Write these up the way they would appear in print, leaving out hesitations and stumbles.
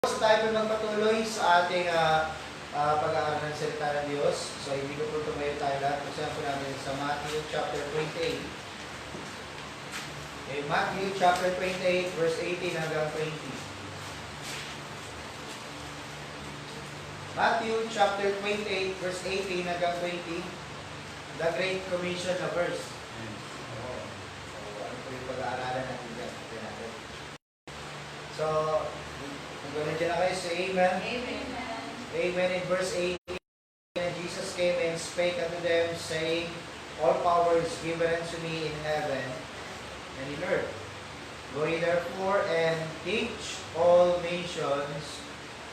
So tayo po magpatuloy sa ating pag-aaral ng salita ng Diyos. So hindi ko po tumayo tayo lahat. Kasi po namin sa Matthew chapter 28. Okay, Matthew chapter 28 verse 18 hanggang 20. Matthew chapter 28 verse 18 hanggang 20. The Great Commission na verse. Ano po yung pag-aaralan natin dyan? So, kung gano'n dyan na kayo, say amen. Amen. Amen. In verse 18, and Jesus came and spake unto them, saying, All power is given unto me in heaven and in earth. Go ye therefore and teach all nations,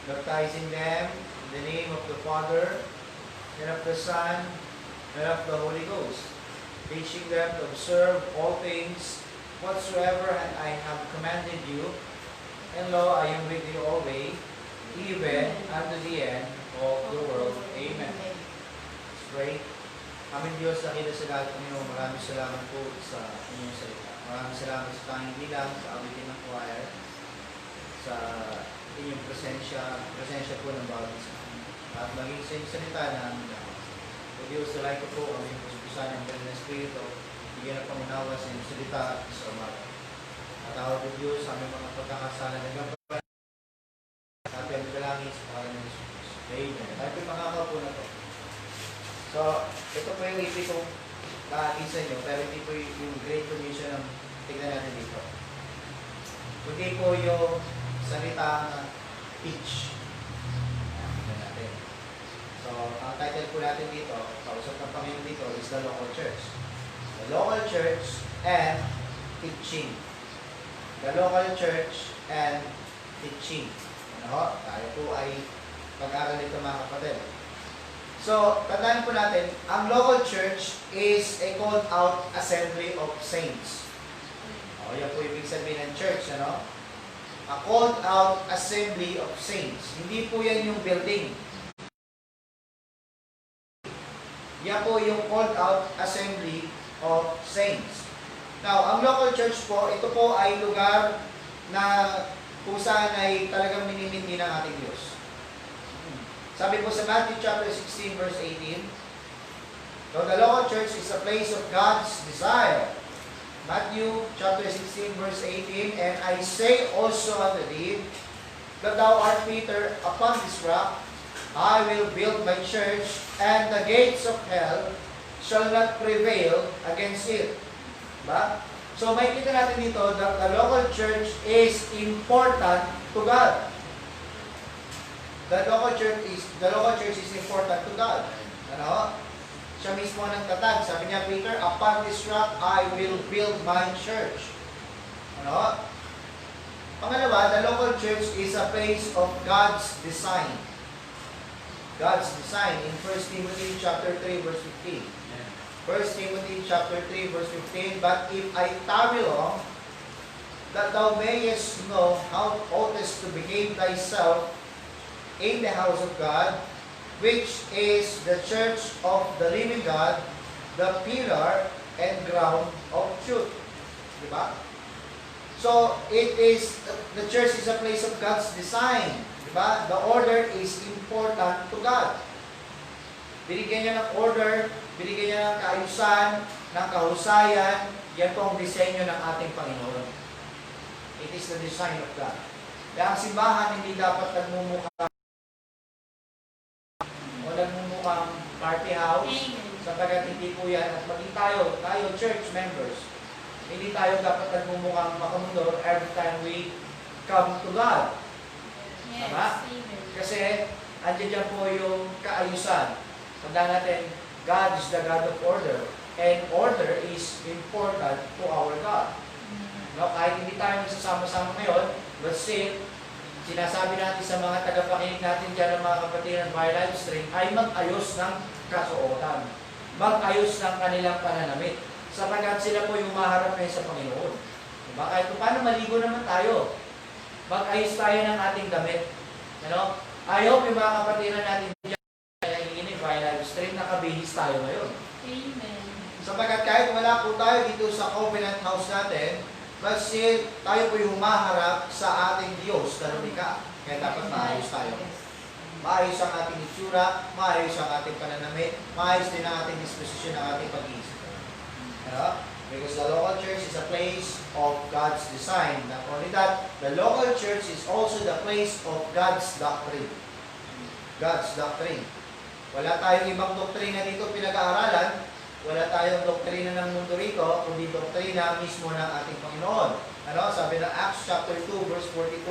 baptizing them in the name of the Father, and of the Son, and of the Holy Ghost, teaching them to observe all things whatsoever I have commanded you. And lo, I am with you always, even unto the end of the world. Amen. Let's pray. Aming Diyos, nakita sa lahat, Panginoon, maraming salamat po sa inyong salita. Maraming salamat sa tanging bilang, sa awitin ng choir, sa inyong presensya po ng bawat isa. At maging sa inyong salita na aming lakas. O Diyos, dalay ko po aming puspisan ng Banal na Espiritu, bigyan ng pangunawa sa inyong salita at sa umaga. At tawag ko Diyos sa aming mga pagkakasala ng gampanan. At ang dalangin sa pangalan ng Jesus. Amen. Tayo po makakaupo na to. So, ito po yung ibig kong laatin sa inyo, pero hindi po yung Great Commission ang tignan natin dito. Kundi po yung salitang teach. Tignan natin. So, ang title po natin dito, kausap ng Panginoon dito, is the local church. The local church and teaching. The local church and teaching. Ano? Tayo po ay pag-aaral nito mga kapatid. So, tandaan po natin, ang local church is a called out assembly of saints. O, yan po ibig sabihin ng church, ano? A called out assembly of saints. Hindi po yan yung building. Yan po yung called out assembly of saints. Now, ang local church po, ito po ay lugar na kung saan ay talagang minimiti ng ating Diyos. Sabi po sa Matthew chapter 16 verse 18, so the local church is a place of God's desire. Matthew chapter 16 verse 18, and I say also unto thee, that thou art Peter, upon this rock I will build my church, and the gates of hell shall not prevail against it. Diba? So makikita natin dito that the local church is important to God. The local church is important to God. Ano? Siya mismo ang tatag. Sabi niya, Peter, upon this rock I will build my church. Ano? Pangalawa, the local church is a place of God's design. God's design in 1 Timothy chapter 3 verse 15. 1 Timothy chapter 3 verse 15, but if I tarry long, that thou mayest know how oughtest to behave thyself in the house of God, which is the church of the living God, the pillar and ground of truth. Diba? So, the church is a place of God's design. Diba? The order is important to God. Binigyan niya ng order, binigyan niya ng kaayusan, ng kahusayan. Yan po ang disenyo ng ating Panginoon. It is the design of God. Kaya ang simbahan hindi dapat nagmumukhang party house, sapagkat hindi po yan. At maging tayo church members, hindi tayo dapat nagmumukhang makamundor every time we come to God. Yes. Tama? Kasi, andyan dyan po yung kaayusan. Tandaan natin, God is the God of order. And order is important to our God. No, kahit hindi tayo nagsasama-sama ngayon, but still, sinasabi natin sa mga tagapakinig natin dyan ng mga kapatiran by live stream, ay mag-ayos ng kasuotan. Mag-ayos ng kanilang pananamit. Sapagkat sila po yung maharap ngayon sa Panginoon. Diba? Kahit paano maligo naman tayo. Mag-ayos tayo ng ating damit. Ano? I hope yung mga kapatiran natin dyan, by live stream, nakabihis tayo ngayon. Amen. Sapagkat kahit wala po tayo dito sa Covenant House natin, but still, tayo po yung humaharap sa ating Diyos na lumikha. Kaya dapat maayos tayo. Maayos ang ating itsura, maayos ang ating pananamit, maayos din ang ating disposisyon ng ating pag-iisip. Ano? Because the local church is a place of God's design. Not only that, the local church is also the place of God's doctrine. God's doctrine. Wala tayong ibang doktrina dito pinag-aaralan, wala tayong doktrina ng mundo rito, kundi doktrina mismo ng ating Panginoon. Ano? Sabi ng Acts chapter 2 verse 42,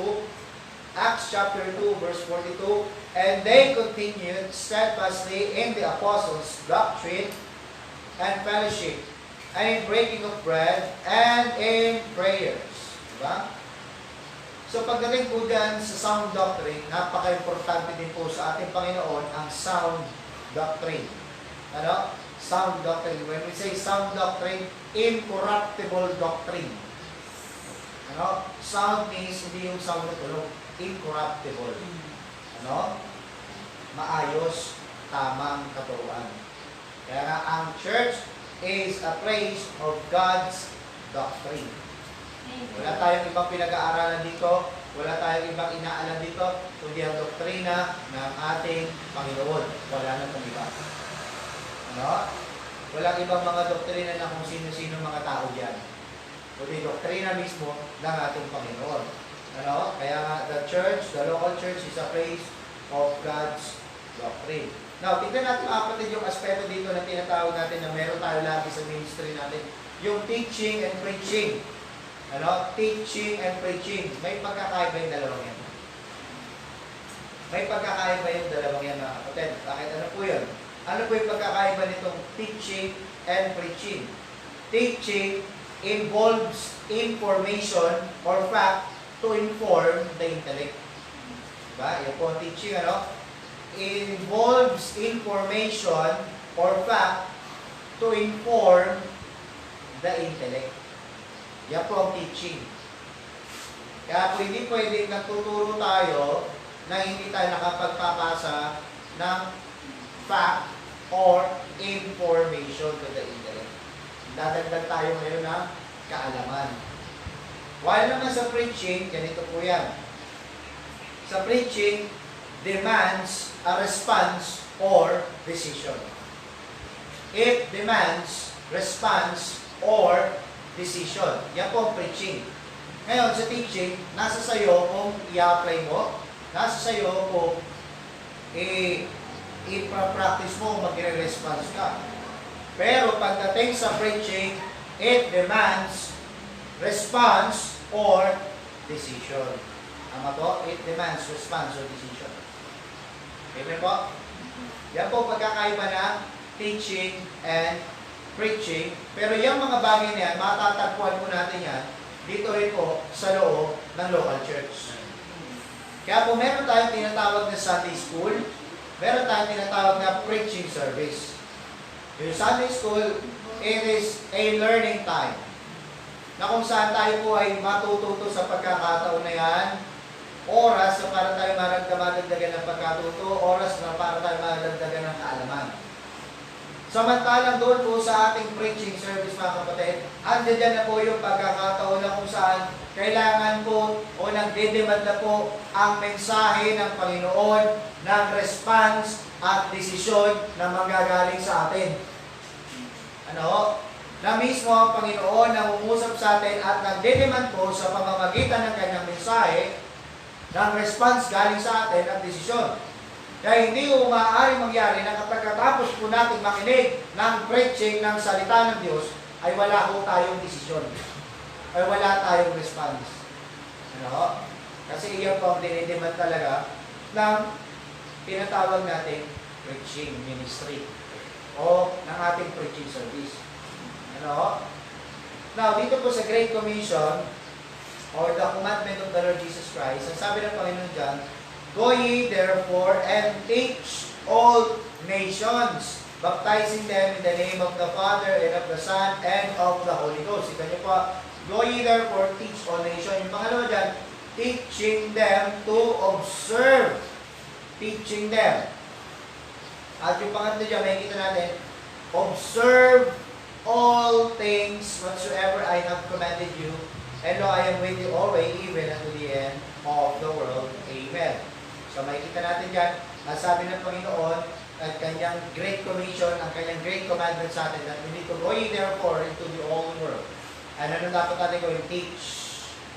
Acts chapter 2 verse 42, and they continued steadfastly in the apostles' doctrine and fellowship, and in breaking of bread, and in prayers. Diba? So pagdating po dyan sa sound doctrine, napaka-importante din po sa ating Panginoon ang sound doctrine. Ano? Sound doctrine. When we say sound doctrine, incorruptible doctrine. Ano? Sound means hindi yung sound na tulog. Incorruptible. Ano? Maayos, tamang katuruan. Kaya nga ang church is a place of God's doctrine. Wala tayong ibang pinag-aaralan dito, wala tayong ibang inaalam dito, kundi ang doktrina ng ating Panginoon. Wala nang iba. Ano? Walang ibang mga doktrina na kung sino-sino mga tao diyan. Kundi doktrina mismo ng ating Panginoon. Ano? Kaya nga, the church, the local church is a place of God's doctrine. Now, tignan natin kapatid yung aspeto dito na tinatawag natin na meron tayo lagi sa ministry natin. Yung teaching and preaching. Ano? Teaching and preaching. May pagkakaiba yung dalawang yan. May pagkakaiba yung dalawang yan mga kapatid. Bakit? Ano po yun? Ano po yung pagkakaiba nitong teaching and preaching? Teaching involves information or fact to inform the intellect. Diba? Yan po ang teaching, ano? Involves information or fact to inform the intellect. Yan po ang teaching. Kaya po hindi pwedeng nagtuturo tayo na hindi tayo nakapagpapasa ng fact or information to the intellect. Dadagdag tayo ngayon ng kaalaman. While naman sa preaching, ganito po yan. Sa preaching, demands a response or decision. It demands response or decision. Yan po ang preaching. Ngayon, sa teaching, nasa sayo kung i-apply mo, nasa sayo kung i-practice mo, magre-response ka. Pero pagdating sa preaching, it demands response or decision. Ama to? It demands response or decision. Amen po? Yan po pagkakaiba ng teaching and preaching. Pero yung mga bagay na yan, matatagpuan po natin yan dito rin po sa loob ng local church. Kaya po meron tayong tinatawag na Sunday school, meron tayong tinatawag na preaching service. Yung Sunday school, it is a learning time na kung saan tayo po ay matututo sa pagkakataon na yan, oras na para tayo madagdagan ng pagkatuto, oras na para tayo madagdagan ng kaalaman. Samantalang doon po sa ating preaching service mga kapatid, andyan na po yung pagkakataon na kung saan kailangan po o nagdedemand na po ang mensahe ng Panginoon ng response at desisyon na manggagaling sa atin. Ano? Na mismo ang Panginoon na umusap sa atin at nagdedemand po sa pamamagitan ng kanyang mensahe ng response galing sa atin at desisyon. Kaya hindi po maaaring mangyari na kapag katapos po natin makinig ng preaching ng salita ng Diyos, ay wala po tayong desisyon. Ay wala tayong response. Ano? Kasi iyon po ang dinidemand talaga ng tinatawag natin preaching ministry o ng ating preaching service. Ano? Now, dito po sa Great Commission or the commandment of the Lord Jesus Christ, ang sabi ng Panginoon dyan, go ye therefore and teach all nations, baptizing them in the name of the Father and of the Son and of the Holy Ghost. Ika niyo po, go ye therefore teach all nations. Yung pangalawa dyan, teaching them to observe. Teaching them. At yung pangatlo dyan, makikita natin, observe all things whatsoever I have commanded you, And lo, I am with you always, even unto the end of the world. Amen. So makikita natin dyan, ang sabi ng Panginoon, at kanyang Great Commission, ang kanyang Great Commandment sa atin, that we need to go ye therefore into the whole world. And ano dapat natin gawin? Teach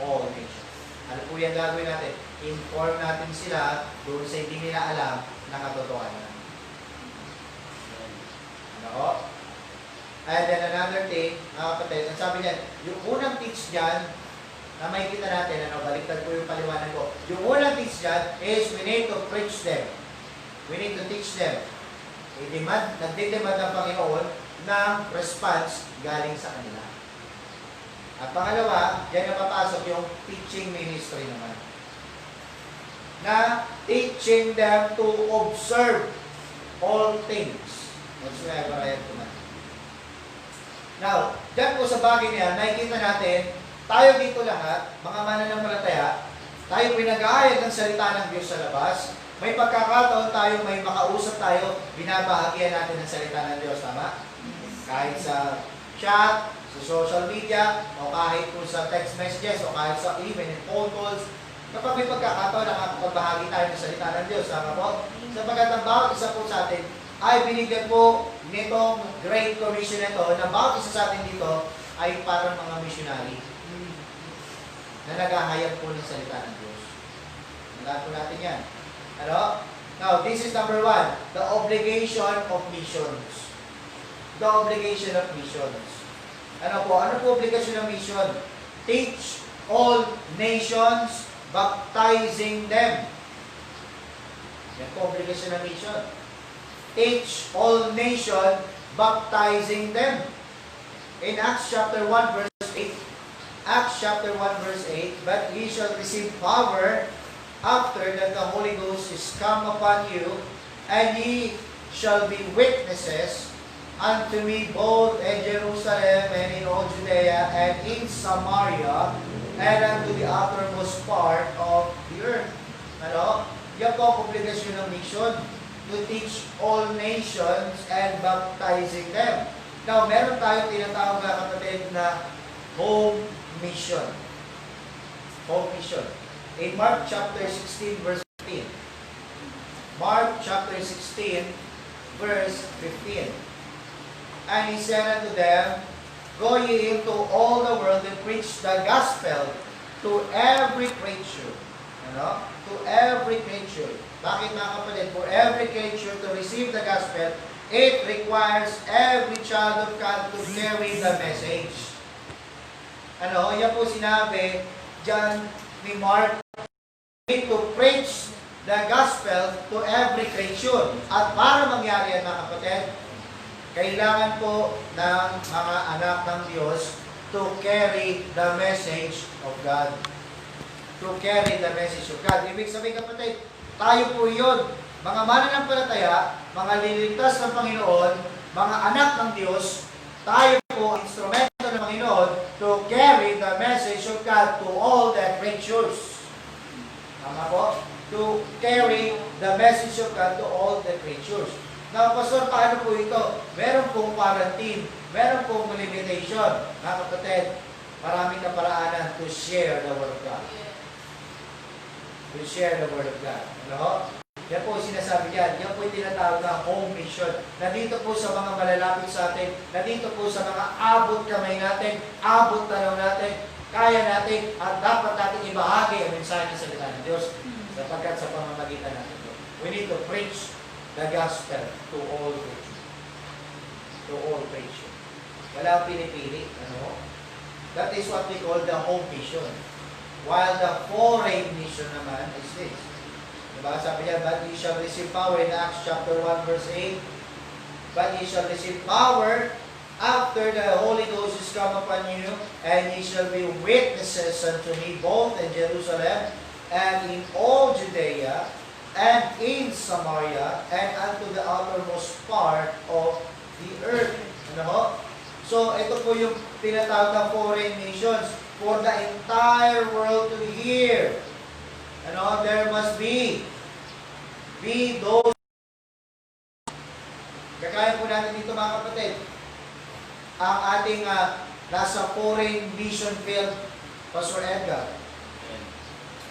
all nations. Ano po yung gagawin natin? Inform natin sila doon sa hindi nila alam na katotohanan. Ano ko? And then another thing, mga kapatid, ang sabi niyan, yung unang teach dyan, na makikita natin, baliktad ko yung paliwanag ko. Yung unang teach dyan is we need to preach them. We need to teach them. Nagdidemand ng Panginoon ng response galing sa kanila. At pangalawa, dyan na papasok yung teaching ministry naman. Na teaching them to observe all things whatsoever I have commanded. Now, dyan po sa bagay niya, nakikita natin, tayo dito lahat, mga mananampalataya, tayo pinag-aayag ng salita ng Diyos sa labas, may pagkakataon tayo, may makausap tayo, binabahagian natin ng salita ng Diyos, tama? Kahit sa chat, sa social media, o kahit po sa text messages, o kahit sa even in phone calls, kapag may pagkakataon, nakakapagbahagi tayo ng salita ng Diyos, tama po? Sapagkat ang bawat isa po sa atin, ay binigyan po nitong Great Commission nito na bawat isa sa atin dito ay parang mga missionary na naghahayag po ng salita ng Diyos. Nandaan po natin yan. Ano? Now, this is number 1, the obligation of missions. The obligation of missions. Ano po? Ano po obligasyon ng mission? Teach all nations, baptizing them. Yan po obligasyon ng mission. Teach all nations, baptizing them. In Acts chapter 1 verse 8, Acts chapter 1 verse 8, but ye shall receive power after that the Holy Ghost is come upon you, and ye shall be witnesses unto me both in Jerusalem and in all Judea and in Samaria and unto the uttermost part of the earth. Ano? Yan po ang obligasyon ng mission, to teach all nations and baptizing them. Now, meron tayong tinatawag na kapatid na home mission. Home mission. In Mark chapter 16 verse 15. Mark chapter 16 verse 15. And he said unto them, go ye into all the world and preach the gospel to every creature. Ano? To every creature. Bakit mga kapatid? For every creature to receive the gospel, it requires every child of God to carry the message. Ano? Yan po sinabi dyan ni Mark, to preach the gospel to every creature. At para mangyari yan mga kapatid, kailangan po ng mga anak ng Diyos to carry the message of God. To carry the message of God. Ibig sabihin kapatid, tayo po yun. Mga mananampalataya, mga liligtas ng Panginoon, mga anak ng Diyos, tayo po instrumento ng Panginoon to carry the message of God to all the creatures. Tama po? To carry the message of God to all the creatures. Now, Pastor, paano po ito? Meron pong quarantine, meron pong limitation. Mga kapatid, maraming kaparaanan to share the Word of God. To share the Word of God. Ano? Yan po sinasabi diyan. Yan po yung tinatawag na home mission. Nandito po sa mga malalapit sa atin, nandito po sa mga abot kamay natin, abot tanaw natin, kaya natin, at dapat natin ibahagi ang mensahe ng salita ng Diyos sapagkat sa pamamagitan natin ito. We need to preach the gospel to all creatures. To all creatures. Wala pinipili. Ano? That is what we call the home mission. While the foreign mission naman is this. Diba? Sabi niya, but ye shall receive power in Acts chapter 1 verse 8. But ye shall receive power after the Holy Ghost is come upon you, and ye shall be witnesses unto me both in Jerusalem and in all Judea and in Samaria and unto the uttermost part of the earth. Ano? So, ito po yung tinatawag na foreign missions. For the entire world to hear. Ano? There must be those. Kagaya po natin dito mga kapatid. Ang ating nasa foreign mission field, Pastor Edgar.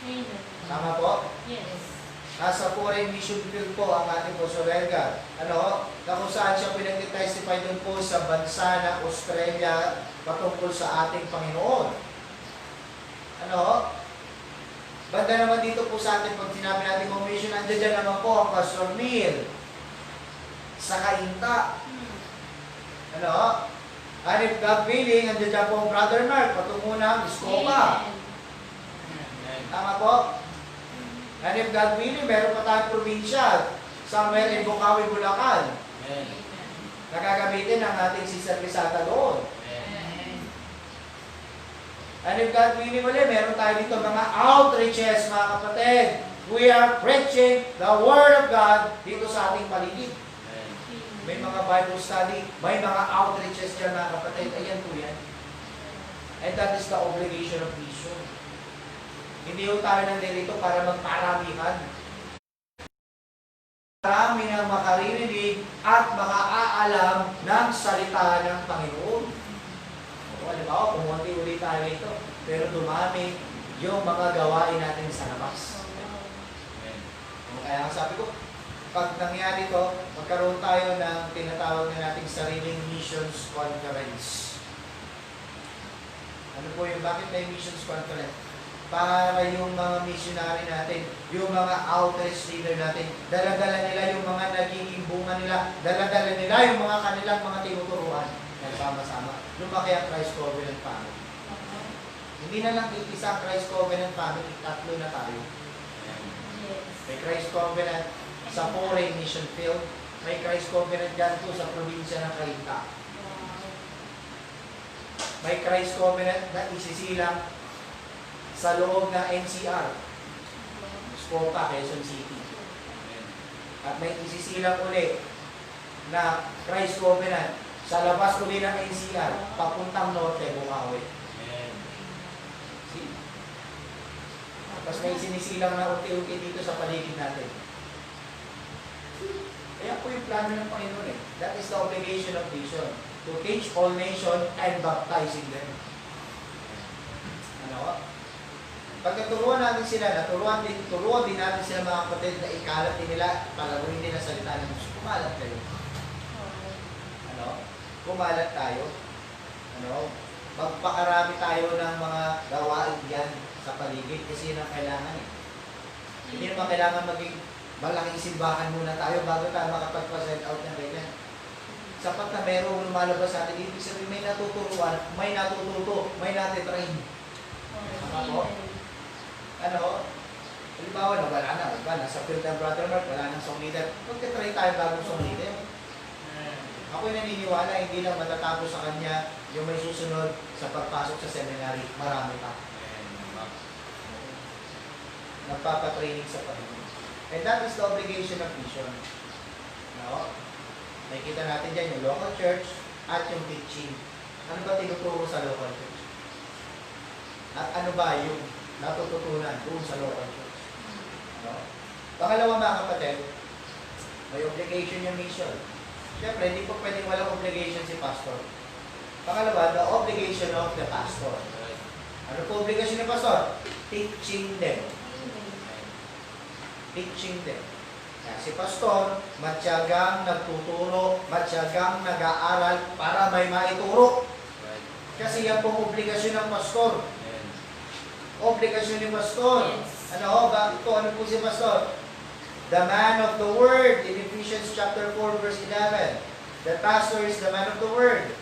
Amen. Tama po? Yes. Nasa foreign mission field po ang ating Pastor Edgar. Ano? Na kung saan siya pinag-testify dun po sa bansa ng Australia patungkol sa ating Panginoon. Ano? Banda naman dito po sa atin, pag sinabi natin commission, andyan dyan naman po ang Pastor Neil sa Kainta. Ano? And if God willing, andyan dyan po ang Brother Mark patungo ng Escopa. Amen. Tama po? And if God willing, meron pa tayong probinsya somewhere in Bukawi, Bulacan. Amen. Nakagamitin ang ating Sister Lisata doon. Amen. And if God willing ulit, meron tayo dito mga outreaches, mga kapatid. We are preaching the Word of God dito sa ating paligid. May mga Bible study, may mga outreaches dyan, mga kapatid. Ayan po yan. And that is the obligation of mission. Hindi ho tayo nandito para magparamihan. Marami nang makaririnig at makaalam ng salita ng Panginoon. Halimbawa, pumunti ulit tayo ito, pero dumami yung mga gawain natin sa labas. Kaya sabi ko, pag nangyari ito, magkaroon tayo ng tinatawag na nating sariling missions conference. Ano po yung, bakit may missions conference? Para yung mga missionary natin, yung mga outreach leader natin, dala-dala nila yung mga nagiging bunga nila, dala-dala nila yung mga kanilang mga tinuturuan. Nagsama-sama. Lumaki ang Christ Covenant Family. Hindi na lang isa ang Christ Covenant Family, tatlo na tayo. May Christ Covenant sa foreign mission field, may Christ Covenant dyan po sa probinsya ng Cainta. May Christ Covenant na isisilang sa loob ng NCR, Escopa, Quezon City. At may isisilang ulit na Christ Covenant sa labas uli ng NCR, papuntang Norte, Bukawi. See? Tapos may sinisilang na unti-unti dito sa paligid natin. Kaya po yung plano ng Panginoon eh. That is the obligation of mission, to teach all nations and baptizing them. Ano? Pag naturuan natin sila, turuan din natin sila mga kapatid na ikalat din nila, palaguin din ang salita ng Diyos. Kumalat kayo. Ano? Kumalat tayo. Ano? Magpakarami tayo ng mga gawain yan sa paligid kasi yun ang kailangan eh. Hindi naman kailangan maging malaking simbahan muna tayo bago tayo makapag-present out ng ganyan. Sapat na merong lumalabas sa atin, ibig sabihin may natuturuan, may natututo, may natitrain. Tama po? Ano? Halimbawa na wala na, diba? Nasa field ng Brother Mark, wala nang song leader. Magtitry tayo bagong song leader. Ako'y naniniwala, hindi lang matatapos sa kanya yung may susunod sa pagpasok sa seminary. Marami pa. Nagpapatraining sa Panginoon. And that is the obligation of mission. No? Nakikita natin dyan yung local church at yung teaching. Ano ba tinuturo sa local church? At ano ba yung natututunan doon sa local church? No? Pangalawa mga kapatid, may obligation yung mission. Siyempre, hindi po pwedeng walang obligation si pastor. Pangalawa, the obligation of the pastor. Ano po obligation ni pastor? Teaching them. Teaching them. Kaya si pastor, matyagang nagtuturo, matyagang nag-aaral para may maituro. Kasi yan pong obligasyon ng pastor. Obligasyon ni pastor. Yes. Ano? Bakit po? Ano po si pastor? The man of the word in Ephesians chapter 4 verse 11. The pastor is the man of the word.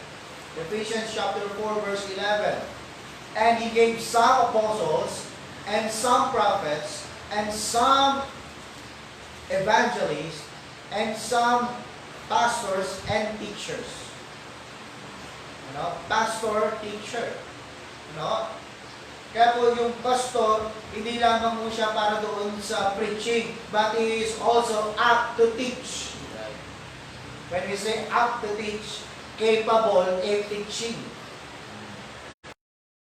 Ephesians chapter 4 verse 11. And he gave some apostles and some prophets and some evangelists and some pastors and teachers. Ano? Pastor, teacher. Ano? Kaya po yung pastor, hindi lamang mo siya para doon sa preaching, but he is also apt to teach. When we say apt to teach, capable in teaching.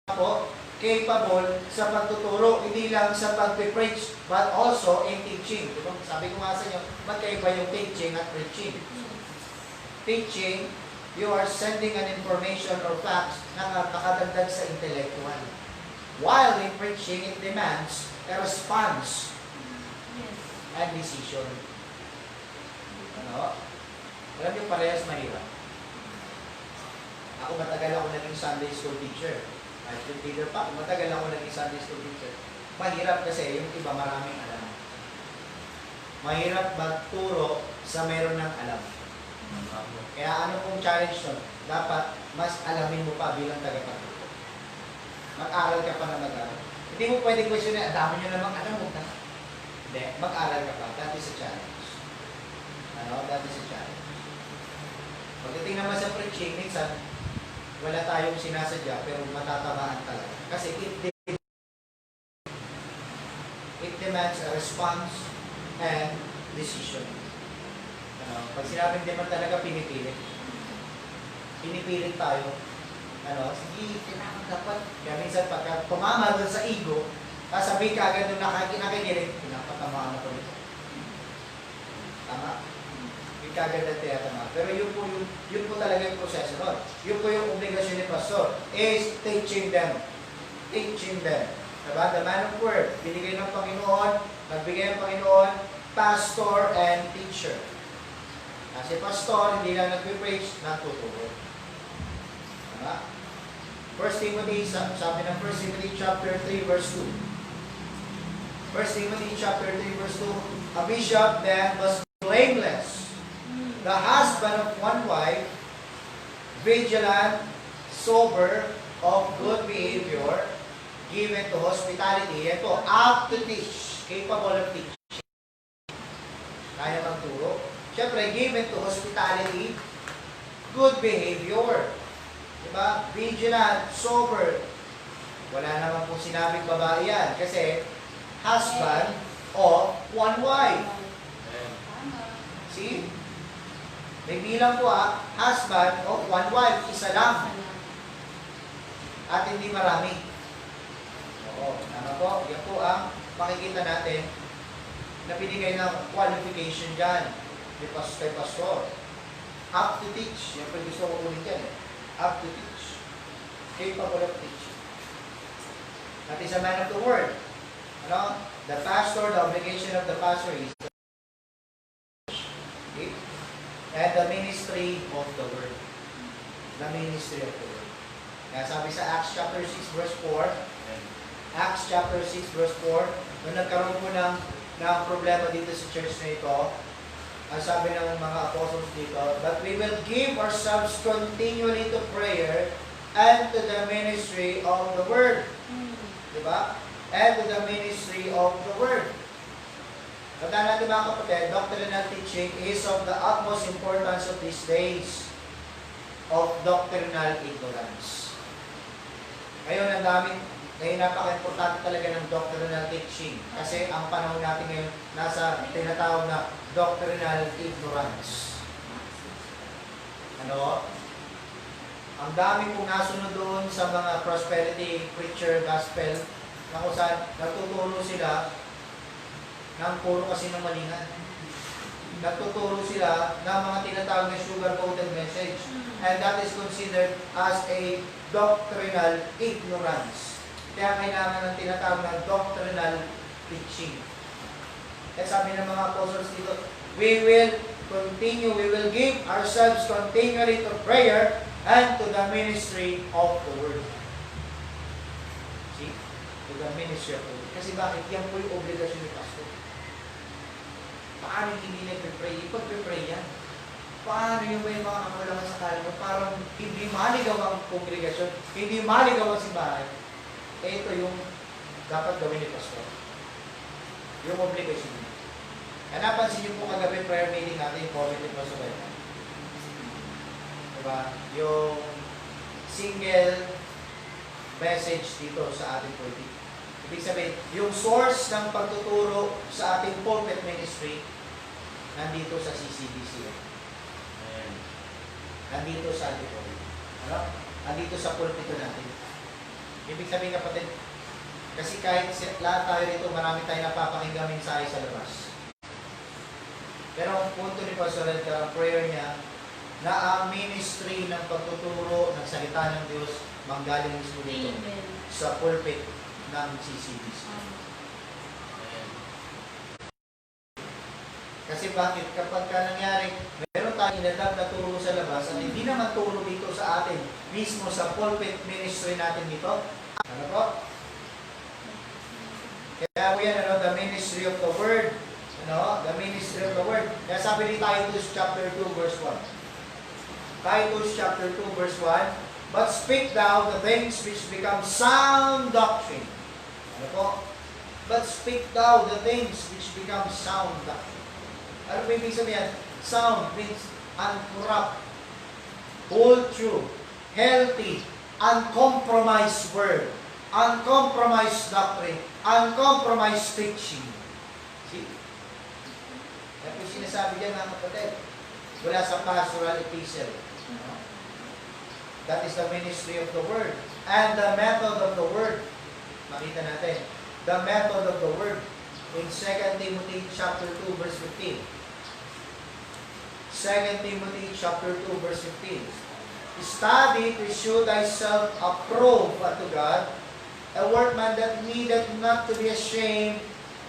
Po, capable sa pagtuturo, hindi lang sa pag-preach, but also in teaching. Diba? Sabi ko nga sa inyo, magkaiba yung teaching at preaching. Teaching, you are sending an information or facts na nakadagdag sa intellectual. While in preaching, it demands a response Yes. and decision. Ano? Alam niyo, parehas mahirap. Ako matagal ako naging Sunday school teacher. High school teacher pa, matagal ako naging Sunday school teacher. Mahirap kasi yung iba maraming alam. Mahirap magturo sa meron ng alam. Kaya ano pong challenge nun? Dapat mas alamin mo pa bilang tagapagturo. Mag-aral ka pa na mag-aral. Hindi mo pwedeng questionin, dami nyo namang alam mo na. Hindi, mag-aral ka pa. That is a challenge. Ano? That is a challenge. Pagdating naman sa preaching, minsan, wala tayong sinasadya, pero matatamaan talaga. Kasi it demands a response and decision. Ano? Pag sinabing demand talaga, pinipilit. Pinipilit tayo. Ano? Sige, kailangan dapat. Kaya minsan, pagka tumama doon sa ego, sasabihin ka agad doon nakikinig, pinapatamaan ako nito. Tama? Kagad na tiyatama. Pero yun po talaga yung proseso nun. Yun po yung obligasyon ni pastor, is teaching them. Teaching them. Diba? The man of word, binigay ng Panginoon, nagbigay ng Panginoon, pastor and teacher. Kasi pastor, hindi lang nagpipreach, nagtuturo. Diba? 1 Timothy, sabi ng 1 Timothy chapter 3 verse 2. 1 Timothy chapter 3 verse 2, a bishop then was blameless, the husband of one wife, vigilant, sober, of good behavior, given to hospitality, ito, apt to teach, capable of teaching. Kaya magturo. Siyempre, given to hospitality, good behavior. Diba? Vigilant, sober. Wala naman pong sinabing babae yan. Kasi, husband of one wife. See? May bilang po husband of one wife, isa lang. At hindi marami. Oo, tama po. Yan po ang makikita natin na binigay ng qualification dyan kay pastor. Up to teach. Yan po gusto ko ulit yan. Up to teach. Capable of teaching. That is a man of the word. Ano? The pastor, the obligation of the pastor is okay? And the ministry of the word. The ministry of the word. Kaya sabi sa Acts chapter 6 verse 4, Acts chapter 6 verse 4, nung nagkaroon po ng problema dito sa church na ito, ang sabi ng mga apostles dito, but we will give ourselves continually to prayer and to the ministry of the word. Diba? And to the ministry of the word. Tandaan natin mga kapatid, doctrinal teaching is of the utmost importance of these days of doctrinal ignorance. Ngayon, ngayon napaka-importante talaga ng doctrinal teaching kasi ang panahon natin ngayon nasa tinatawag na doctrinal ignorance. Ano? Ang dami pong nasunod doon sa mga prosperity preacher gospel na kung saan natuturo sila ng puro kasi ng malingan. Nagtuturo sila ng mga tinatawag na sugar-coated message. And that is considered as a doctrinal ignorance. Kaya kailangan ng tinatawag na doctrinal teaching. Kaya sabi ng mga apostles dito, we will give ourselves continually to prayer and to the ministry of the word. See? To the ministry of the word. Kasi bakit? Yan po yung obligasyon ni pastor. Paano hindi nagpipray? Ipag-pipray yan. Paano yung may mga kakulangan sa kalmo? Parang hindi maligaw ang kongregasyon, hindi maligaw ang simbahan. Ito yung dapat gawin ni pastor. Yung obligasyon niya. Kaya napansin niyo po kagabi prayer meeting natin, yung comment ni Pastor Bernard. Diba? Yung single message dito sa ating pulpit. Ibig sabihin, yung source ng pagtuturo sa ating pulpit ministry, nandito sa CCBC. Nandito sa ating pulpit. Ano? Nandito sa pulpito natin. Ibig sabihin kapatid, kasi kahit lahat tayo rito, marami tayong napapakinggang mensahe sa labas. Pero ang punto ni Pastor Ed, ang prayer niya, na ang ministry ng pagtuturo ng salita ng Diyos manggaling mismo dito sa pulpit ng CCBC. Kasi bakit? Kapag ka nangyari, meron tayong inadab na turo sa labas at hindi naman turo dito sa atin, mismo sa pulpit ministry natin dito. Ano po? Kaya po yan, the ministry of the word. The ministry of the word. Kaya sabi ni Titus chapter 2 verse 1. Titus chapter 2 verse 1, but speak thou the things which become sound doctrine. Ano po? But speak thou the things which become sound doctrine. Ano po ibig sabihin? Sound means uncorrupt, whole true, healthy, uncompromised word, uncompromised doctrine, uncompromised teaching. See? Yan po sinasabi dyan mga kapatid. Wala sa pastoral epistle. That is the ministry of the word. And the method of the word. Makita natin. The method of the word. In 2 Timothy chapter 2 verse 15. 2 Timothy chapter 2 verse 15. Study to show thyself approved unto God, a workman that needeth not to be ashamed,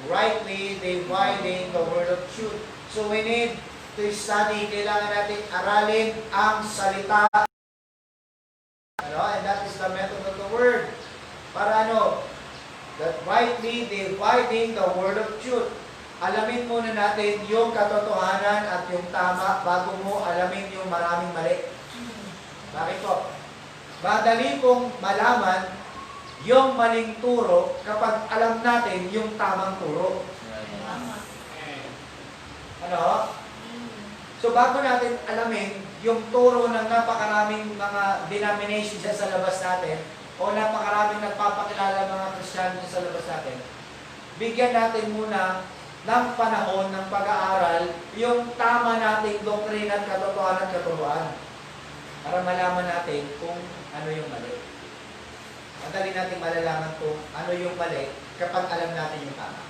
rightly dividing the word of truth. So we need to study. Kailangan natin aralin ang salita. And that is the method of the word. Para that rightly dividing the word of truth. Alamin muna natin yung katotohanan at yung tama bago mo alamin yung maraming mali. Bakit po? Madali pong malaman yung maling turo kapag alam natin yung tamang turo. So bago natin alamin yung turo ng napakaraming mga denominations sa labas natin o napakaraming nagpapakilala mga Kristiyano sa labas natin, bigyan natin muna ng panahon ng pag-aaral yung tama nating doktrina at katotohanan at katuruan para malaman natin kung ano yung mali. Madali natin malalaman kung ano yung mali kapag alam natin yung tama.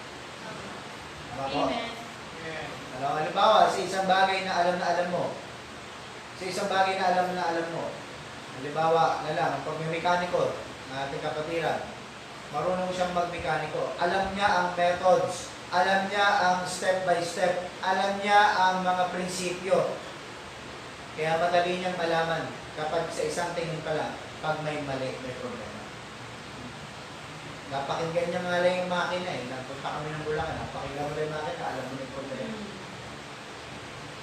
Tama po? Amen. Halimbawa, sa isang bagay na alam mo, sa isang bagay na alam mo, halimbawa na lang, pag may mekaniko na ating kapatiran, marunong siyang magmekaniko, alam niya ang methods, alam niya ang step by step, alam niya ang mga prinsipyo. Kaya madali niyang malaman kapag sa isang tingin pa lang, pag may mali, may problema. Napakinggan niya nga lang yung makina Napunta kami ng Bulacan, napakinggan mo lang yung makina, alam mo yung problema.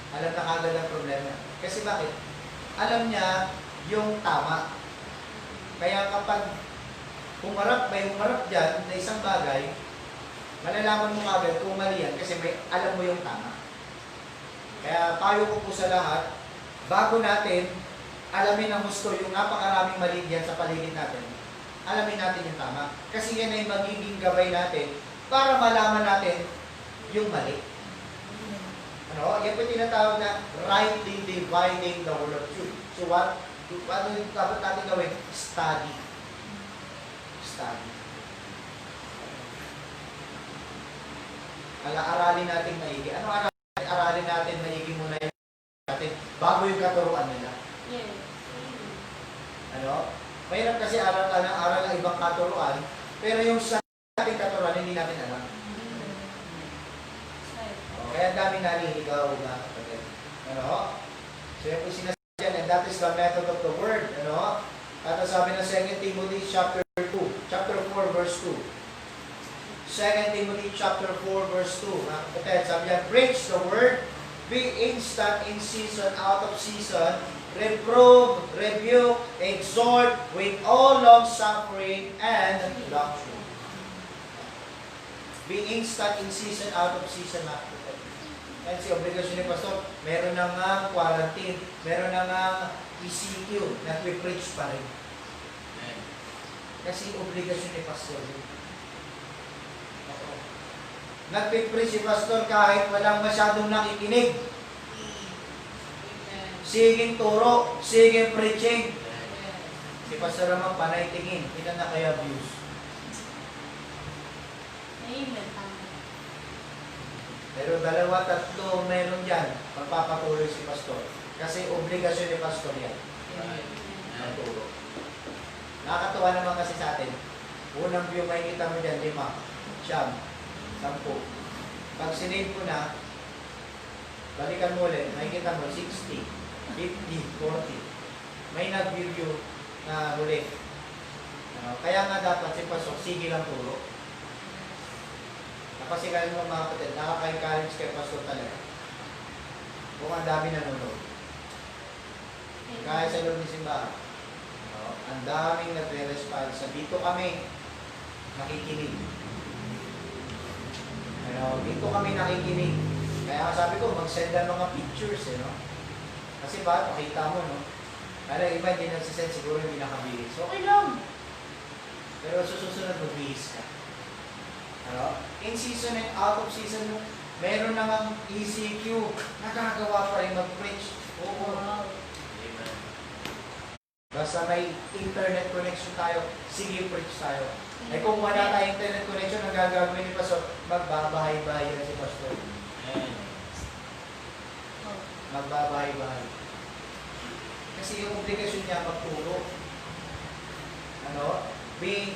Alam na kagad ang problema. Kasi bakit? Alam niya yung tama. Kaya kapag may humarap dyan na isang bagay, malalaman mo kagad kung mali yan kasi alam mo yung tama. Kaya payo ko po sa lahat, bago natin alamin ang gusto yung napakaraming mali dyan sa paligid natin, alamin natin yung tama. Kasi yan ay magiging gabay natin para malaman natin yung mali. Yan po tinatawag na rightly dividing the word of truth. So ano yung dapat natin gawin? Study. Aralin natin maigi. Ano aralin natin maigi muna yung natin bago yung katuruan nila? Yes. Mahirap kasi aral ng ibang katuruan, pero yung sa ating katuruan hindi natin alam. Kaya ang daming naliligaw na kapatid. So yan po sinasabi dyan, and that is the method of the word. At sabi ng 2 Timothy chapter 4 verse 2. 2 Timothy chapter 4 verse 2. Mga kapatid, sabi niya, preach the word, be instant in season, out of season, reprove, rebuke, exhort with all long suffering and doctrine. Be instant in season, out of season, mga kapatid. Kasi obligasyon ni Pastor, meron na nga quarantine, meron na nga ECQ, nag-preach pa rin. Kasi obligasyon ni Pastor. Nag-preach si Pastor kahit walang masyadong nakikinig. Siging turo, siging preaching. Si Pastor naman panay tingin, ilan na kaya views? Amen. Pero 2-3 meron dyan, magpapatuloy si Pastor. Kasi obligasyon ni Pastor yan. Magturo. Nakakatuwa naman kasi sa atin, Unang view, makikita mo dyan, 5, 9, 10. Pag sinave ko na, balikan mo ulit, makikita mo 60, 50, 40. May nag-view na huli. Kaya nga dapat si Pasok, sige lang turo. Kasi kaya mo mga kapatid, nakaka-encourage kay Pastor talaga. Kung ang dami nanonood. Kaya sa loob ni simbahan, ang daming nagre-respond sa dito kami nakikinig. Dito kami nakikinig. Kaya sabi ko, mag-send ng mga pictures, Kasi ba, pakita mo, no? Iba hindi nagsisend, siguro hindi nakabilis. Okay lang. Pero susunod, magbihis ka. In season and out of season, meron namang ECQ, nakagawa pa rin mag-preach. Oo. Amen. Basta may internet connection tayo, sige, preach tayo. Kung wala tayong internet connection, ang gagawin ni Pastor, magbabahay-bahay yan si Pastor. Amen. Magbabahay-bahay. Kasi yung obligasyon niya magturo. Being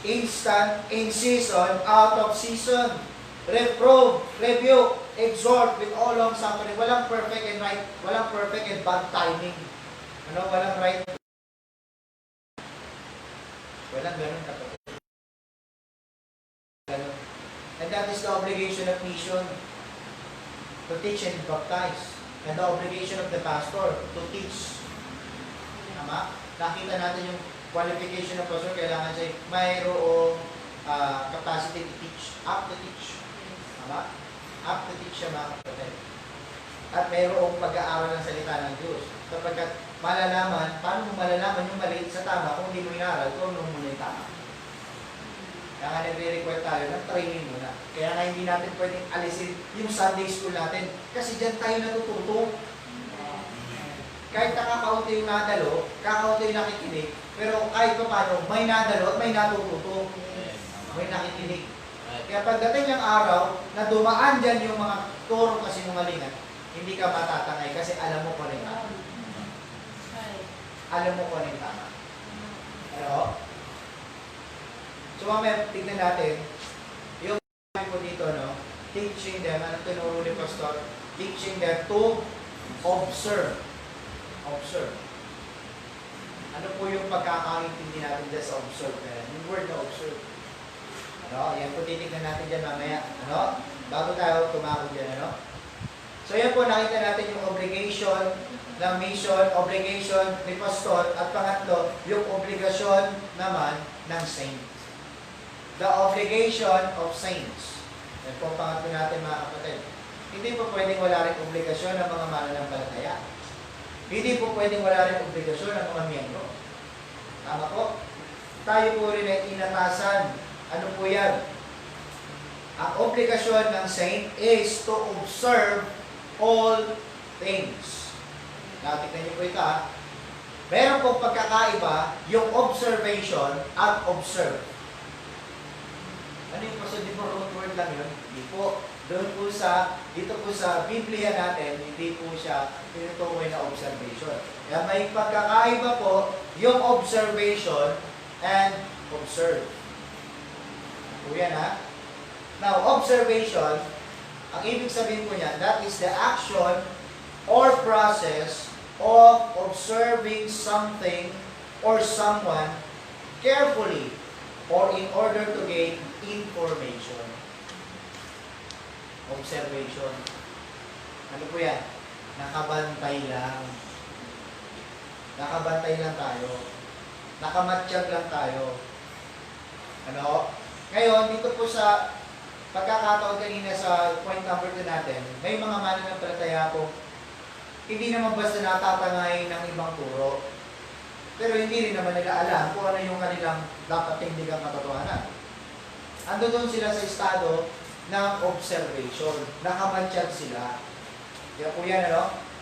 instant, in season, out of season. Reprove, rebuke, exhort with all long suffering. Walang perfect and right, walang perfect and bad timing. Walang right. Walang ganun kapatid. Ganun. And that is the obligation of mission, to teach and baptize. And the obligation of the pastor, to teach. Tama? Nakita natin yung qualification ng pastor, kailangan siya mayroong capacity to teach, up to teach. Tama? Up to teach siya mga kapatid. At mayroong pag-aaral ng salita ng Diyos. Kapag malalaman, paano mo malalaman yung mali sa tama kung hindi mo inaral, kung ano muna yung tama. Kaya nga nagre-require tayo ng training muna. Kaya nga hindi natin pwedeng alisin yung Sunday school natin. Kasi dyan tayo natututo. Kahit nakakaunti yung nadalo, kakaunti yung nakikinig, pero kahit pa paano, may nadalo at may natututo. May nakikinig. Kaya pagdating ng araw, na dumaan dyan yung mga turo kasinungalingan, hindi ka matatangay kasi alam mo kung ano yung tama. Alam mo kung ano yung tama. So mamaya, tignan natin, yung sabi ko dito, teaching them, ano tinuro ni Pastor? Teaching them to observe. Observe. Ano po yung pagkakaintindi natin dyan sa observe na yan? Yung word na observe. Yan po titignan natin dyan mamaya. Bago tayo tumakot dyan. So yan po, nakita natin yung obligation ng mission, obligation ni Pastor, at pangatlo, yung obligasyon naman ng saint. The obligation of saints. Yan po pangatlo natin mga kapatid. Hindi po pwedeng wala rin obligasyon ng mga mananampalataya. Hindi po pwedeng wala rin obligasyon ng mga miyembro. Tama po? Tayo po rin ay inatasan. Ano po yan? Ang obligasyon ng saint is to observe all things. Natignan niyo po ito Meron pong pagkakaiba yung observation at observe. Ano yung pasod? Di po root word lang yun? Hindi po. Dito po sa Biblia natin, hindi po siya tinutukoy na observation. Kaya may pagkakaiba po yung observation and observe. Po yan Now, observation, ang ibig sabihin po niyan, that is the action or process of observing something or someone carefully or in order to gain information. Observation. Ano po yan? Nakabantay lang. Nakabantay lang tayo. Nakamatsyag lang tayo. Ngayon, dito po sa pagkakataon kanina sa point number 2 natin, may mga mananampalataya po, hindi naman basta natatangay ng ibang turo. Pero hindi rin naman nila alam kung ano yung kanilang dapat tindigang katotohanan. Ando doon sila sa estado ng observation. Nakamatsyag sila. Kaya po yan,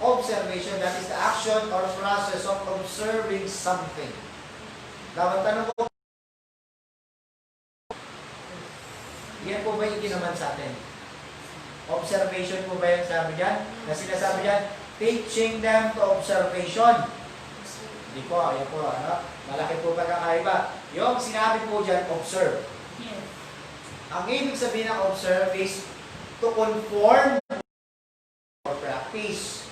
Observation, that is the action or process of observing something. Dapat tanong ko, yan po ba yung ginaman sa atin? Observation po ba yung sabi dyan? Na sinasabi dyan, teaching them to observation. Hindi po, yan po, malaki po pagkakaiba. Yung sinabi po dyan, observe. Yes. Ang ibig sabihin ng observe is to conform or practice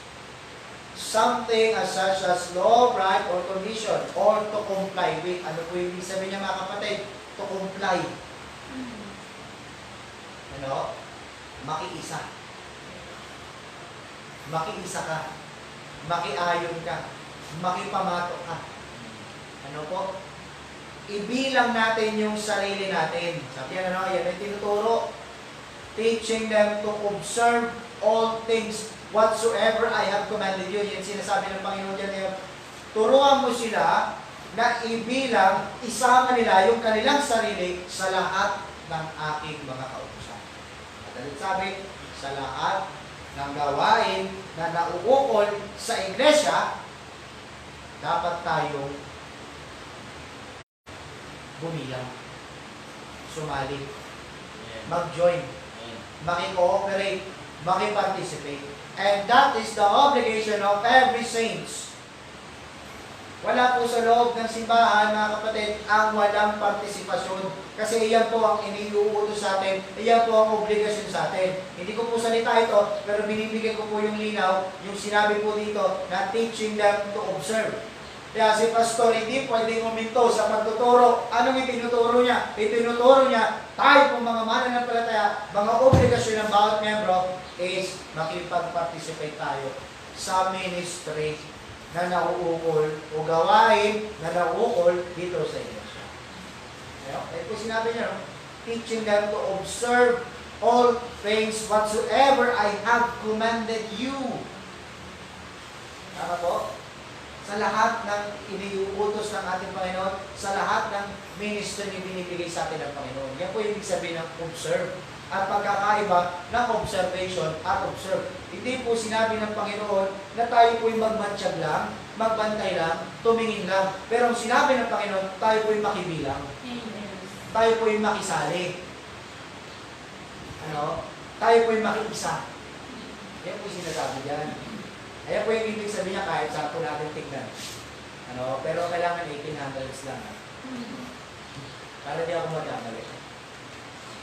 something as such as law, right, or condition, or to comply with. Ano po yung ibig sabihin niya mga kapatid? To comply. Ano? Makiisa. Makiisa ka. Makiayon ka. Makipamato ka. Ano po? Ibilang natin yung sarili natin. Sabi yan, ano? Yan ay tinuturo. Teaching them to observe all things whatsoever I have commanded you. Yan sinasabi ng Panginoon dyan. Turuan mo sila na ibilang, isama nila yung kanilang sarili sa lahat ng aking mga kautusan. At sabi, sa lahat ng gawain na nauukol sa iglesia, dapat tayong bumilang, sumali, mag-join, maki-cooperate, maki-participate. And that is the obligation of every saints. Wala po sa loob ng simbahan, mga kapatid, ang walang partisipasyon. Kasi iyan po ang iniuutos sa atin, iyan po ang obligasyon sa atin. Hindi ko po salita ito, pero binibigyan ko po yung linaw, yung sinabi po dito, na teaching them to observe. Kaya si pastor hindi pwedeng uminto sa pagtuturo. Anong itinuturo niya? Itinuturo niya, tayo po mga mananampalataya, mga obligasyon ng bawat membro is makipag-participate tayo sa ministry na nauukol o gawain na nauukol dito sa iglesia. Kaya po sinabi niya, teaching them to observe all things whatsoever I have commanded you. Tama po? Sa lahat ng iniuutos ng ating Panginoon, sa lahat ng ministry na binibigay sa atin ng Panginoon. Yan po yung ibig sabihin ng observe. At pagkakaiba ng observation at observe. Hindi po sinabi ng Panginoon na tayo po'y magmatsyag lang, magbantay lang, tumingin lang. Pero ang sinabi ng Panginoon, tayo po'y makibilang. Tayo po'y makisali. Ano? Tayo po'y makiisa. Yan po sinasabi dyan. Ayan po yung ibig sabihin niya kahit saan po natin tignan. Ano? Pero kailangan 1800s lang. Para di ako magkamali.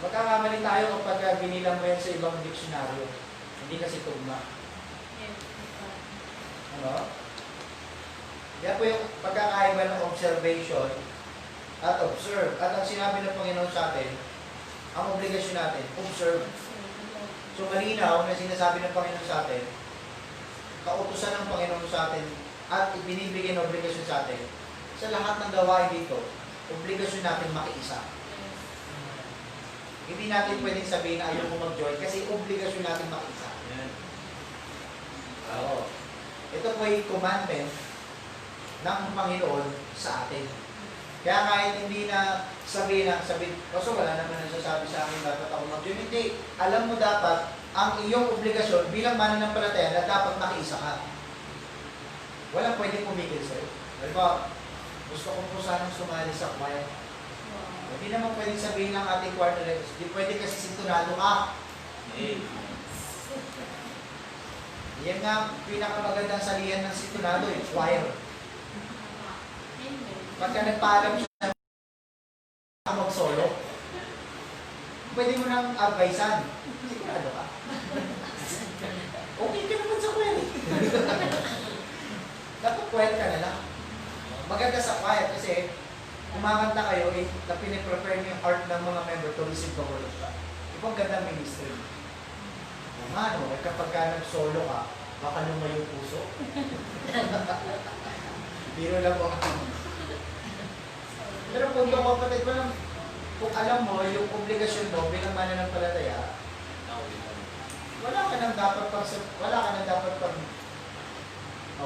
Magkakamali tayo kapag binilang mo yan sa ibang diksyonaryo. Hindi kasi tugma. Ano? Yan po yung pagkakaiba ng observation at observe. At ang sinabi ng Panginoon sa atin, ang obligasyon natin, observe. So malinaw na sinasabi ng Panginoon sa atin, kautusan ng Panginoon sa atin at ibinibigay ng obligasyon sa atin, sa lahat ng gawain dito, obligasyon natin makiisa. Hindi natin pwedeng sabihin na ayaw mo mag-join kasi obligasyon natin makiisa. Oo. Ito po ay commandment ng Panginoon sa atin. Kaya kahit hindi na sabihin, kaso wala naman nagsasabi sa akin dapat ako mag-join. Hindi. Alam mo dapat ang iyong obligasyon bilang mananampalataya na dapat makiisa ka. Walang pwedeng pumigil sa'yo. Halimbawa, gusto ko po sanang sumali sa choir. Hindi naman pwedeng sabihin ng ating choir na hindi pwede kasi sintonado ka. Yan nga, pinakamagandang salihan ng sintonado, choir. Pagka nagpaalam siya mag-solo, pwede mo nang advisean. Sigurado ka. Okay ka naman sa choir. Dapat choir ka na lang. Maganda sa choir kasi kumakanta kayo, na piniprepare niyo yung heart ng mga member to receive the word of God. Ibang gandang ministry. Ano, kapag ka nag-solo ka, baka lumayo yung puso. Biro lang po. Pero kung yung kapatid mo lang, kung alam mo yung obligasyon mo bilang mananampalataya, wala ka nang dapat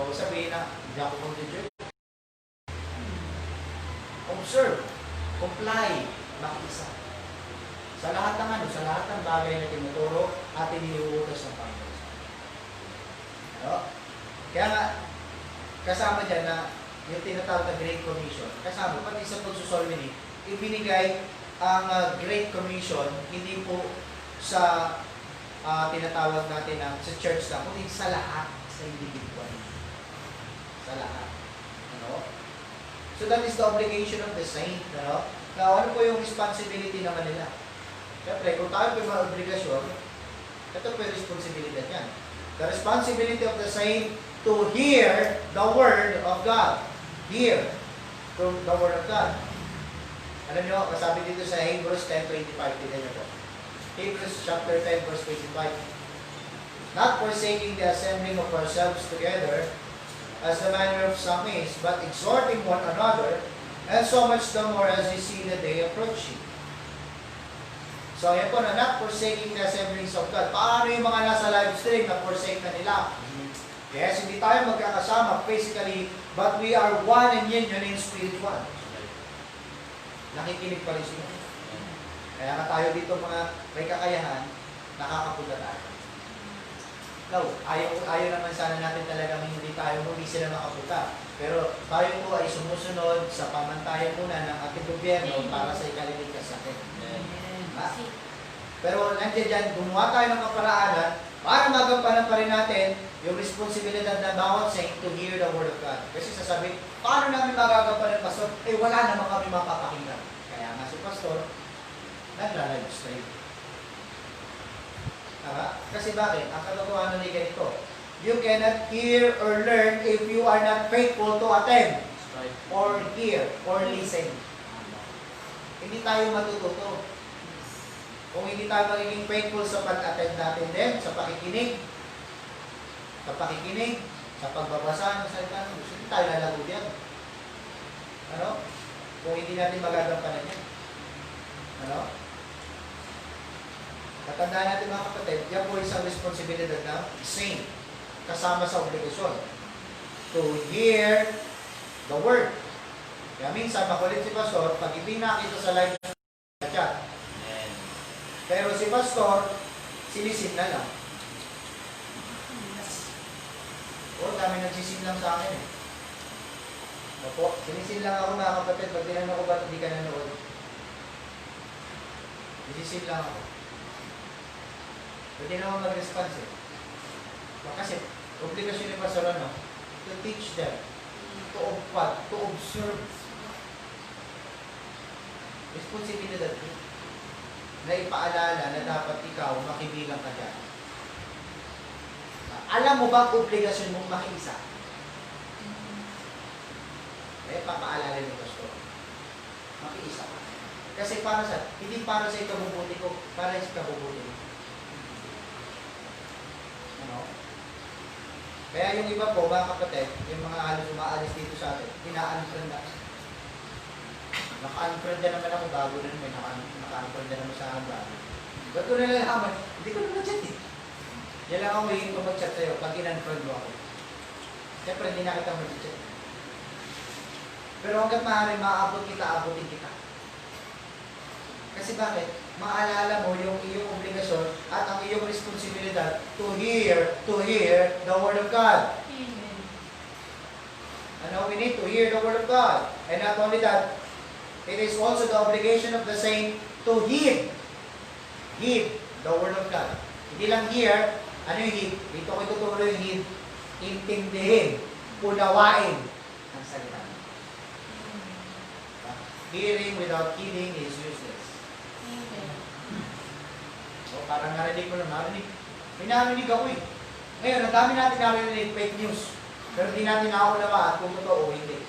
sabihin na, hindi ako mag-join. Observe, comply, makiisa. Sa lahat ng bagay na tinuturo at iniuutos ng Panginoon. Ano? Kaya nga, kasama dyan na yung tinatawag na Great Commission, kasama pati sa pagsusolmini, ibinigay ang Great Commission, hindi po sa tinatawag natin na sa church lang, kundi sa lahat, sa individual. Sa lahat. Ano? So that is the obligation of the saint. Ano? Now, ano po yung responsibility naman nila? Siyempre, kung tayo po yung mga obligasyon, ito po yung responsibility yan. The responsibility of the saint to hear the word of God. Hear from the word of God. Alam nyo, kasabi dito sa Hebrews 10:25, tignan nyo po. Hebrews chapter 10, verse 25. Not forsaking the assembling of ourselves together, as the manner of some is, but exhorting one another, and so much the more as you see the day approaching. So, yan po na, not forsaking the assemblies of God. Paano yung mga nasa live stream na forsake na nila? Yes, hindi tayo magkakasama physically, but we are one and union in spiritual. Nakikinig pa rin sila. Kaya nga tayo dito mga may kakayahan, nakakapunta tayo. No, ayaw naman sana natin talagang hindi sila makapunta. Pero tayo po ay sumusunod sa pamantayan muna ng ating gobyerno para sa ikaligtas natin. Pero nandiyan dyan, gumawa tayo ng kaparaanan para magampanan pa rin natin yung responsibilidad ng bawat saint to hear the word of God. Kasi sasabi, paano namin magagampanan, Pastor? Eh, wala naman kami mapapakinggan. Kaya nga si Pastor, nagla-live stream. Tama? Kasi bakit? Ang katotohanan ni ganito, you cannot hear or learn if you are not faithful to attend or hear or listen. Hindi tayo matututo. Kung hindi tayo magiging faithful sa pag-attend natin din, sa pakikinig, sa pagbabasa ng salita ng Diyos, hindi tayo lalago diyan. Ano? Kung hindi natin magagampanan yan. Ano? Katandaan natin mga kapatid, yan po isang responsibilidad ng saint, kasama sa obligasyon, to hear the word. Kaya minsan, makulit si Pastor, pag hindi nakita sa live chat, pero si Pastor, sinisin na lang. O, dami nagsisin lang sa akin eh. Opo, sinisin lang ako mga kapatid, pag tinanong ko ba hindi ka nanood? Sinisin lang ako. Pwede naman mag-response eh. Kasi, obligasyon ni Pastor ano, to teach them, to observe. Responsibilidad na ipaalala na dapat ikaw makibilang ka dyan. Alam mo ba ang obligasyon mong makiisa? Eh, papaalala ni Pastor. Makiisa ka. Kasi para sa, hindi para sa ikabubuti ko, para sa ikabubuti mo. Ano? Kaya yung iba po, mga kapatid, yung mga halos umaalis dito sa atin, ina-unfriend na. Naka-unfriend na naman ako bago na naman, naka-unfriend na naman sa akin bago. Ba't ko nalalaman? Hindi ko naman chat eh. Yan lang ako hihing ko mag-chat sa'yo pag in-unfriend mo ako. Siyempre, hindi na kita mag-chat. Pero hanggang maaari, maaabot kita, abutin kita. Kasi bakit? Maalala mo yung iyong obligasyon at ang iyong responsibilidad to hear the Word of God. Amen. Ano, we need to hear the Word of God. And not only that, it is also the obligation of the saint to heed the Word of God. Hindi lang hear, ano yung heed? Dito ko ituturo yung heed, intindihin, unawain ang salita. Hearing without heeding is useless. Amen. O parang narinig mo lang, may narinig ako eh. Ngayon, ang dami natin narinig fake news. Pero hindi natin nakaunawaan kung totoo o hindi.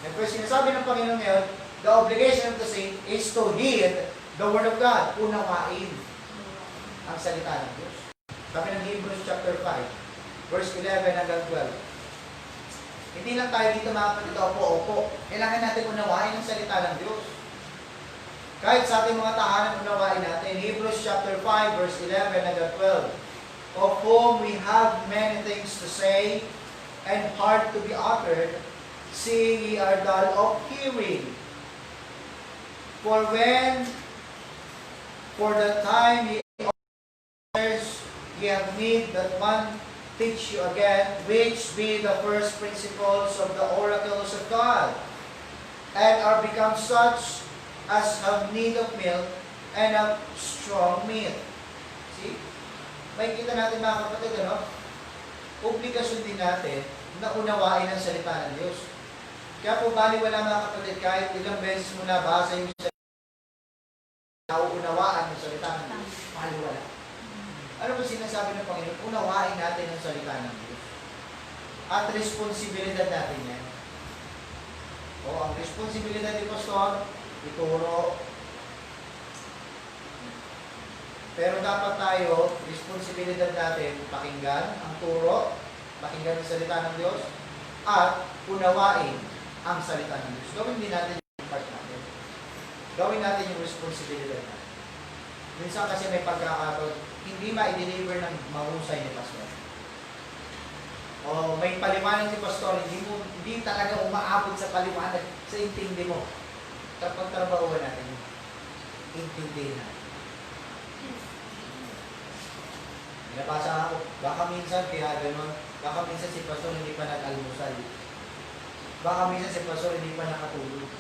And first, sinasabi ng Panginoon ngayon, the obligation of the saint is to heed the Word of God. Unawain ang salita ng Diyos. Sabi ng Hebrews chapter 5, verse 11 hanggang 12. Hindi lang tayo dito mga kapatid, opo. Kailangan natin unawain ang salita ng Diyos. Kahit sa ating mga tahanan, unawain natin. Hebrews chapter 5, verse 11 hanggang 12. Of whom we have many things to say, and hard to be uttered, seeing ye are dull of hearing. For the time ye have need that one teach you again, which be the first principles of the oracles of God, and are become such as have need of milk and of strong meat. See? May kita natin mga kapatid, ano? Obligasyon din natin na unawain ang salita ng Diyos. Kaya po baliwala mga kapatid, kahit ilang beses mo na basa yung nauunawaan ng salita ng Diyos, baliwala. Ano ba sinasabi ng Panginoon? Unawain natin ang salita ng Diyos. At responsibilidad natin yan. O, ang responsibilidad ni Pastor, ituro. Pero dapat tayo, responsibilidad natin, pakinggan ang turo, pakinggan ang salita ng Diyos, at unawain ang salita ng Diyos. Gawin din natin yung part natin. Gawin natin yung responsibilidad natin. Minsan kasi may pagkakataon, hindi ma-deliver ng mahusay ni Pastor. O may paliwanag si Pastor, hindi talaga umaabot sa paliwanag sa intindi mo. Kapag trabahuan natin, intindihin natin. Nabasa ako, baka minsan kaya gano'n, baka minsan si Pastor hindi pa nag-almusal. Baka minsan si Pastor hindi pa nakatulog.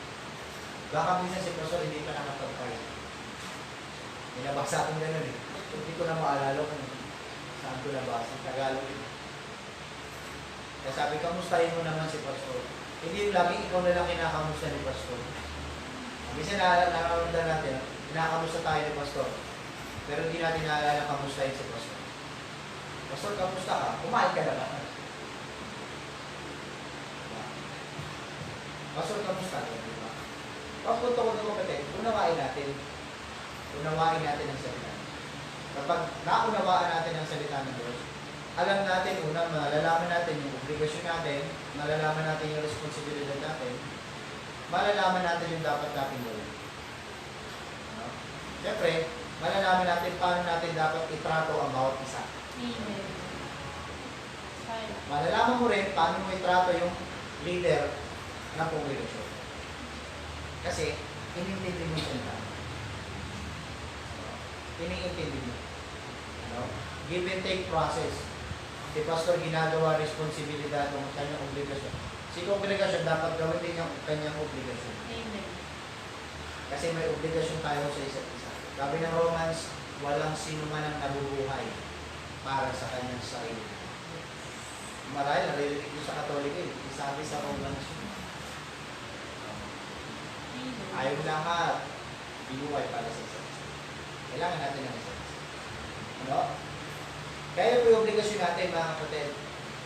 Baka minsan si Pastor hindi pa nakapag-pray. Nabasa akong gano'n eh. Hindi ko na maalala kung saan ko nabasa. Tagalog. Kaya sabi, kamustahin mo naman si Pastor. Hindi yung lagi ikaw na lang kinakamusta ni Pastor. Minsan nakaramdaman natin, kinakamusta tayo ni Pastor. Pero hindi natin naalala kamustahin si Pastor. Pastor, kamusta ka? Kumain ka na ba? Pastor, kamusta ka? Diba? Pagpunto ko ng kapatid, unawain natin. Unawain natin ang salita. Kapag naunawaan natin ang salita ng Diyos, alam natin, unang malalaman natin yung obligasyon natin, malalaman natin yung responsibilidad natin, malalaman natin yung dapat natin gawin. No? Siyempre, malalaman natin paano natin dapat itrato ang bawat isa. Amen. Malalaman mo rin paano mo itrato yung leader ng kongregasyon. Kasi, inintindi mo siya. Iniintindi mo. Ano? Give and take process. Si Pastor ginagawa responsibilidad ng kanyang obligasyon. Si kongregasyon dapat gawin din yung kanyang obligasyon. Amen. Kasi may obligasyon tayo sa isa't isa. Sabi ng Romans, walang sino man ang nabubuhay para sa kanyang sarili. Marahil, naririnig ko sa Katoliko eh. Sabi sa Romans, ayaw lahat binuhay para sa isa't isa. Kailangan natin ng isa't isa. Ano? Kaya po yung obligasyon natin mga kapatid.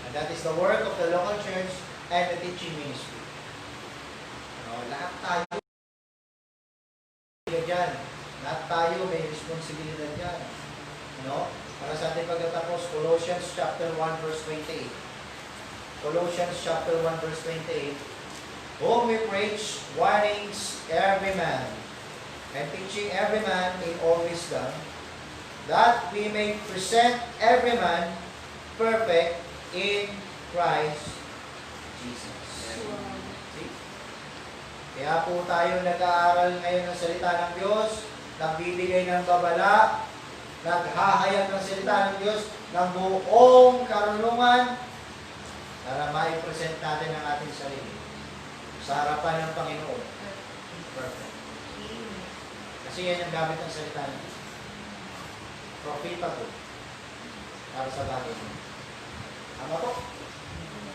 And that is the work of the local church and the teaching ministry. Ano? Lahat tayo dyan. Lahat tayo may responsibilidad dyan. Ano? Para sa ating pagtatapos, Colossians chapter 1 verse 28. Colossians chapter 1 verse 28. Whom we preach, warnings every man, and teaching every man in all wisdom, that we may present every man perfect in Christ Jesus. See? Kaya po tayo nag-aaral ngayon ng salita ng Diyos, nagbibigay ng babala, naghahayag ng salita ng Diyos ng buong karunungan para ma-present natin ang ating sarili sa harapan ng Panginoon. Perfect. Kasi yan ang gamit ng salita ng Diyos. Profitable para sa bagay mo. Tama po?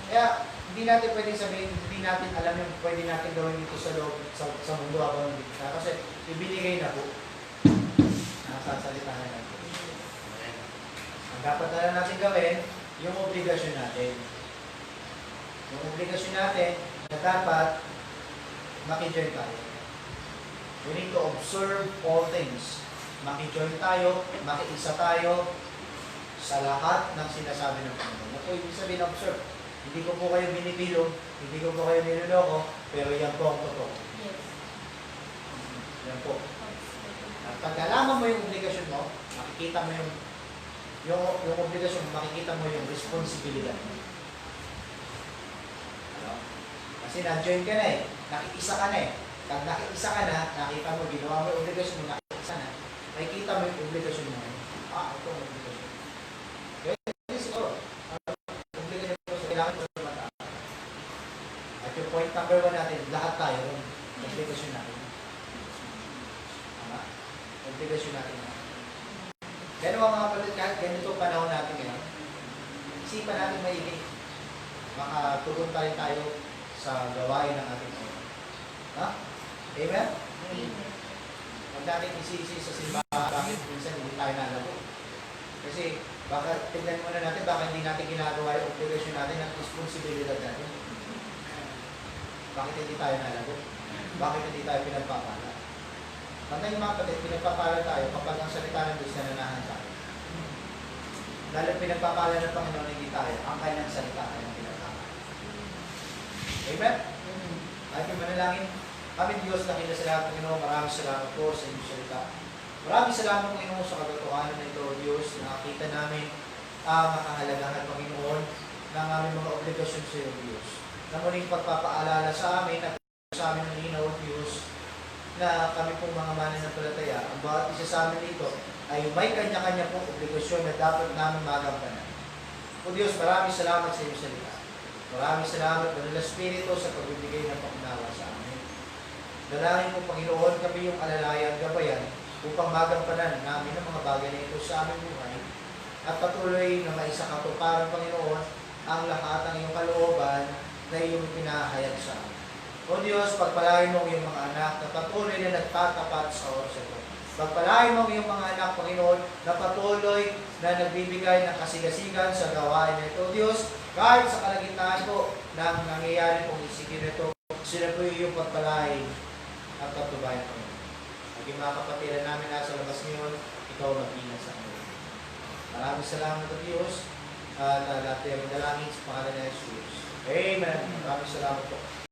Kaya, hindi natin pwedeng sabihin, hindi natin alam yung pwede natin gawin dito sa loob, sa mundo habang dito. Kasi, ibinigay na po. Nakasalita na natin. Ang dapat na lang natin gawin, yung obligasyon natin. Yung obligasyon natin, na dapat makijoin tayo. We need to observe all things. Makijoin tayo, makiisa tayo sa lahat ng sinasabi ng Panginoon. Ito ibig sabihin observe. Hindi ko po kayo binibilo, hindi ko po kayo niloloko, pero yan po ang totoo. Yes. Yan po. At pagkalaman mo yung obligasyon mo, makikita mo yung obligasyon mo, makikita mo yung responsibilidad mo. Ano? Kasi na-join ka na eh, nakiisa ka na eh. Pag nakiisa ka na, nakita mo, ginawa mo yung obligasyon mo, nakiisa na, makikita mo yung obligasyon mo. Ito ang obligasyon. Kaya siguro, ang obligasyon mo sa kailangan mo sa mata. At yung point number 1 natin, lahat tayo, obligasyon natin. Tama? Obligasyon natin. Kaya naman mga kapatid, kahit ganito panahon natin ngayon, isipan natin maigi. Makatugon pa rin tayo sa gawain ng ating Panginoon. Ha? Amen? Huwag natin isisi sa simbahan, bakit minsan hindi tayo nalabo. Kasi baka tignan muna natin, baka hindi natin ginagawa yung obligasyon natin at responsibilidad natin. Bakit hindi tayo nalabo? Bakit hindi tayo pinagpapala? Pantay mga kapatid, pinagpapala tayo kapag ang salita ng Diyos na nanahan tayo. Lalo pinagpapala ng Panginoon hindi tayo, ang kanyang salita ay ang pinagpapala. Amen? Ay manalangin. Kami Diyos na kinasalamat Panginoon, maraming salamat po sa inyong salita. Maraming salamat Panginoon sa katotohanan na ito, Diyos, na nakita namin ang kahalagahan Panginoon ng aming mga obligasyon sa iyo, Diyos. Na muling pagpapaalala sa amin at sa amin ng linaw, Diyos, na kami pong mga mananampalataya, ang bawat isa sa amin dito ay may kanya-kanya pong obligasyon na dapat namin magampanan. O Diyos, maraming salamat sa iyong salita. Maraming salamat, Banal na Espiritu, sa pagbibigay ng pangunawa sa amin. Dalangin mo, Panginoon, kami yung alalayan, gabayan, upang magampanan namin ang mga bagay na ito sa aming buhay at patuloy na maisakatuparan, Panginoon, ang lahat ng iyong kalooban na iyong pinahayag sa amin. O Diyos, pagpalain mo ang iyong mga anak na patuloy na nagtatapat sa oras ito. Pagpalain mo ang iyong mga anak, Panginoon, na patuloy na nagbibigay ng kasigasigan sa gawain na ito. Diyos, kahit sa kalagitnaan po ng nangyayari pong isigin ito, sila po iyong pagpalain at patubayan, Panginoon. Naging mga kapatiran namin nasa labas ngayon, ikaw mag-ingat sa kanila. Maraming salamat sa Diyos at lahat ay dalangin sa pangalan ng Jesus. Amen. Maraming salamat po.